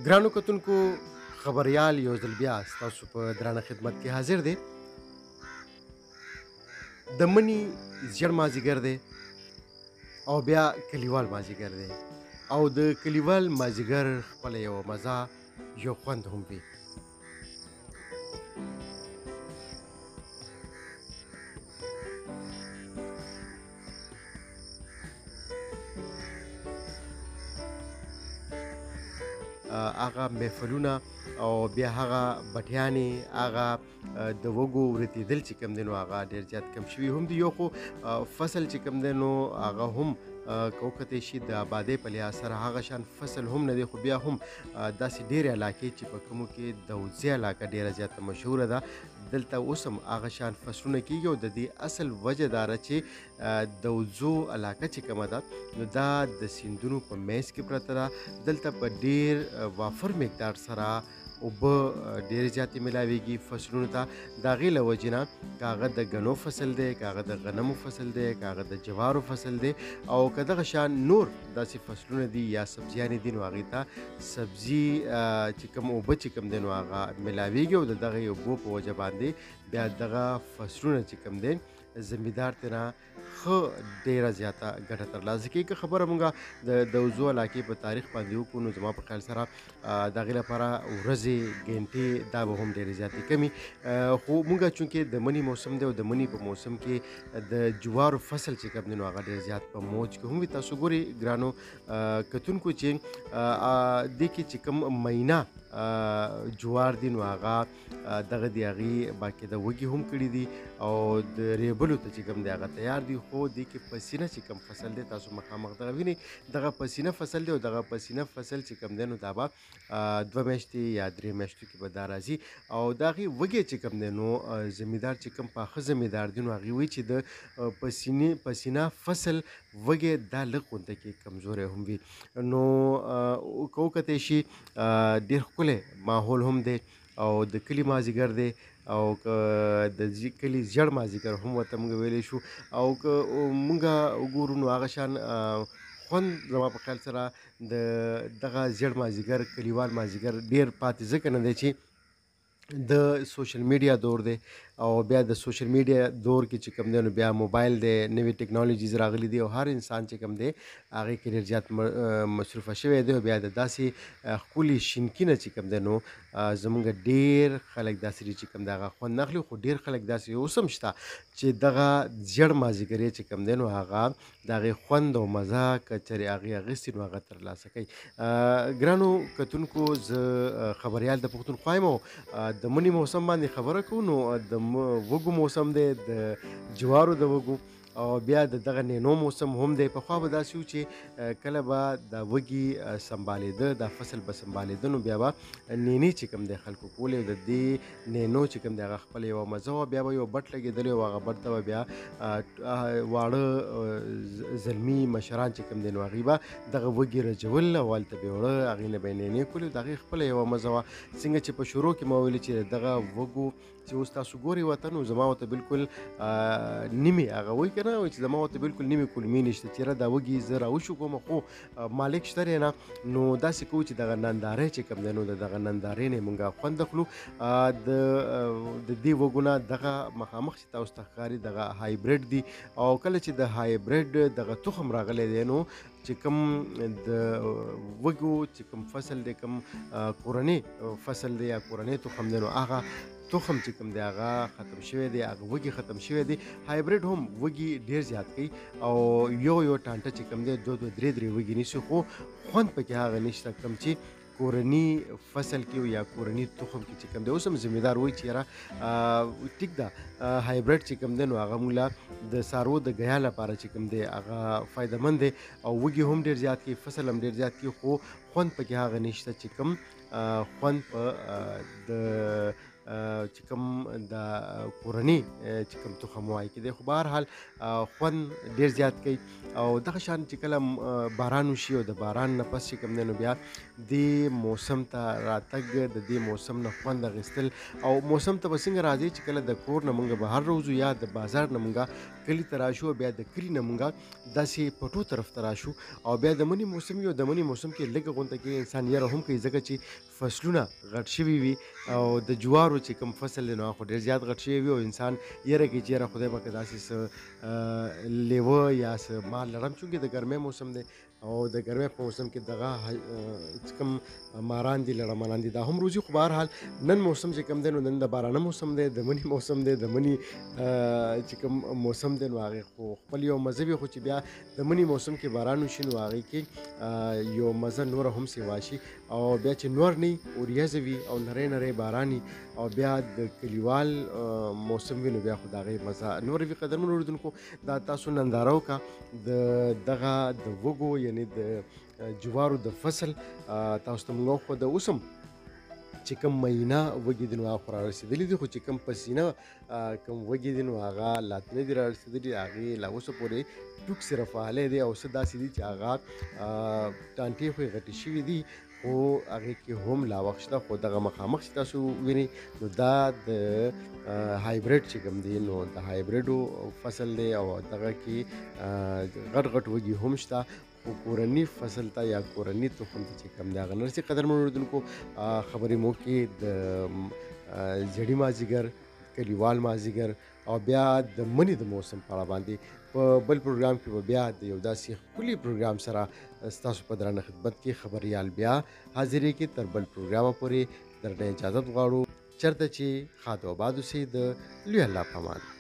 ګرانو کتونکو خبریال یو ځل بیا ستاسو په درانه خدمت کې حاضر دی. د مني ژړ مازدیګر دی او بیا کلیوال مازدیګر دی او د کلیوال مازدیګر خپله یوه مزه یو خوند هم وي. هغه محفلونه او بیا هغه بټیانې هغه د وږو ورتېدل چې کوم دی نو هغه ډېر زیات کم شوي هم دي. یو خو فصل چې کوم دی نو هغه هم که وکتلی شي د آبادۍ په لحاظ سره هغه شان فصل هم نه دی، خو بیا هم داسې ډېرې علاقې چې په کومو کې دوزي علاقه ډېره زیاته مشهوره ده، دلته اوس هم هغه شان فصلونه کېږي او د دې اصل وجه دا ده چې دوزو علاقه چې کومه ده نو دا د سیندونو په منځ کې پرته ده. دلته په ډېر وافر مقدار سره اوبه ډېرې زیاتې میلاویږي فصلونو ته. د هغې له وجې نه که هغه د ګنو فصل دی، که هغه د غنمو فصل دی، که هغه د جوارو فصل دی او که دغه شان نور داسې فصلونه دي یا سبزیانې دي نو هغې ته سبزي چې کوم اوبه چې کوم دی نو هغه میلاویږي او د دغې اوبو په وجه باندې بیا دغه فصلونه چې کوم دی زمیندار ترې ښه ډېره زیاته ګټه ترلاسه کوي. که خبره مونږ د دوزو علاقې په تاریخ باندې وکړو نو زما په خیال سره د هغې لپاره ورځې ګنټې دا به هم ډېرې زیاتې کمي. خو مونږ چونکې د مني موسم دی او د مني په موسم کې د جوارو فصل چې کوم دی نو هغه ډېر زیات په موج کې هم وي. تاسو ګورئ ګرانو کتونکو چې دې کې چې کوم مینا جوار دي نو هغه دغه د هغې باقاعده وږي هم کړي دي او د ریبلو ته چې کوم دی هغه تیار دي. خو دې کې پسینه چې کوم فصل دی تاسو مخامخ دغه وینئ، دغه پسینه فصل دی او دغه پسینه فصل چې کوم دی نو دا به 2 میاشتې یا 3 میاشتو کې به دا راځي او د هغې وږی چې کوم دی نو زمیندار چې کوم پاخه زمیندار دي نو هغې وایي چې د پسینه فصل وږی دا لږ غونده کې کمزوری هم وي. نو که وکتی شي ډېر ښکلی ماحول هم دی او د کلي مازدیګر دی او که د کلي زیړ مازدیګر هم ورته موږ ویلی شو او که موږ وګورو نو هغه شان خوند زما په خیال سره د دغه زیړ مازدیګر کلیوال مازدیګر ډېر پاتې ځکه نه دی چې د سوشل میډیا دور دی او بیا د سوشل میډیا دور کې چې کوم دی نو بیا موبایل دی، نوې ټکنالوژیز راغلي دي او هر انسان چې کوم دی هغې کې ډېر زیات مصروفه شوی دی او بیا د داسې ښکلي شینکي نه چې کوم دی نو زموږ ډېر خلک داسې دي چې کوم دی هغه خوند نه اخلي. خو ډېر خلک داسې اوس هم شته چې دغه زیړ مازدیګر چې کوم دی نو هغه د هغې خوند او مزه که چېرې هغې اخیستي نو هغه ترلاسه کوي. ګرانو کتونکو زه خبریال د پښتونخوا یم او د مني موسم باندې خبره کوو نو د وږو موسم دی، د جوارو د وږو او بیا د دغه نینو موسم هم دی. پخوا به داسې و چې کله به دا وږي سنبالېده، دا فصل به سنبالېده نو بیا به نینې چې کوم دی خلکو کولې او د دې نینو چې کوم دی هغه خپله یوه مزه وه. بیا به یو بټ لګېدلی او هغه بټ ته به بیا واړه زلمي مشران چې کوم دی نو هغوی به دغه وږي رجول او هلته به یې وړه هغې نه به یې نینې کولې او د هغې خپله یوه مزه وه. څنګه چې په شروع کې ما ویلي چې دغه وږو چې اوس تاسو ګورئ ورته نو زما ورته بلکل نیمې هغه وایي که نه وایي چې زما ورته بلکل نیمې کلمې نشته چې یاره دا وږي زه راوشو کومه خو مالک شته دی نه. نو داسې کوو چې دغه نندارۍ چې کوم دی نو د دغه نندارۍ نه یې مونږ خوند اخلو. د دې وږو نه دغه مخامخ چې تاسو ته ښکاري دغه هایبریډ دي او کله چې د هایبریډ دغه تخم راغلی دی نو چې کوم د وږو چې کوم فصل دی، کوم کورنی فصل دی یا کورنی تخم دی نو هغه تخم چې کوم دی هغه ختم شوی دی، هغه وږي ختم شوی دی. هایبریډ هم وږي ډېر زیات کوي او یو ټانټه چې کوم دی 2-3 وږي نیسي خو خوند پکې هغه نشته کوم چې کورني فصل کې یا کورني تخم کې چې کوم دی. اوس هم زمیندار وایي چې یاره ټیک ده هایبریډ چې کوم دی نو هغه موږ له د څاروو د ګیا لپاره چې کوم دی هغه فایده مند دی او وږي هم ډېر زیات کوي، فصل هم ډېر زیات کوي خو خوند پکې هغه نشته چې کوم خوند په د چې کوم د کورني چې کوم تخم وایي کې دی. خو به هر حال خوند ډېر زیات کوي او دغه شان چې کله باران وشي او د باران نه پس چې کوم دی نو بیا دې موسم ته راتګ، د دې موسم نه خوند اخیستل او موسم ته به څنګه راځي چې کله د کور نه مونږ بهر روځو یا د بازار نه مونږ کلي ته راشو بیا د کلي نه مونږه داسې پټو طرف ته راشو او بیا د مني موسم یو د مني موسم کې لږه غونته کې انسان یره هم کوي ځکه چې فصلونه غټ شوي وي او د جوارو چې کوم فصل دی نو هغه خو ډېر زیات غټ شوی وي او انسان یره کوي چې یاره خدای پاک داسې څه لیوه یا څه مال لرم چونکې د ګرمۍ موسم دی او د ګرمۍ په موسم کې دغه چې کوم ماران دي لړمانان دي دا هم روزي خو بهرحال نن موسم چې کوم دی نو نن د بارانه موسم دی د مني موسم دی د مني چې کوم موسم دی نو هغې خو خپل یو مزه وي خو چې بیا د مني موسم کې باران وشي نو هغې کې یو مزه نوره هم سیوا شي او بیا چې نور نه اوریځه وي او نری نری باران او بیا د کلیوال موسم وي نو بیا خو د هغې مزه نوره وي. قدرمنو اورېدونکو دا تاسو ننداره وکړه د دغه د وږو یعنې د جوارو د فصل تاسو ته موږ وښوده. اوس هم چې کوم مهینه وږي دي نو هغه خو رارسېدلي دي خو چې کوم پسینه کوم وږي دي نو هغه لا ته نه دي رارسېدلي هغې لا اوسه پورې ټوک صرف وهلی دی او څه داسې دي چې هغه ټانټې خو یې غټې شوي دي خو هغې کې هم لا وخت شته خو دغه مخامخ چې تاسو وینئ نو دا د هایبریډ چې کوم دی نو د هایبریډو فصل دی او دغه کې غټ غټ وږي هم شته خو کورني فصل ته یا کورني تخم ته چې کوم دی هغه نرسي. قدرمنو اورېدونکو خبرې مو کې د زړي مازدیګر کلیوال مازدیګر او بیا د مني د موسم په اړه باندې په بل پروګرام کې به بیا د یو داسې ښکلي پروګرام سره ستاسو په درانه خدمت کې خبریال بیا حاضرېږي. تر بل پروګرامه پورې درنه اجازت غواړو چېرته چې ښاد و آباد اوسئ د لوی الله په امان.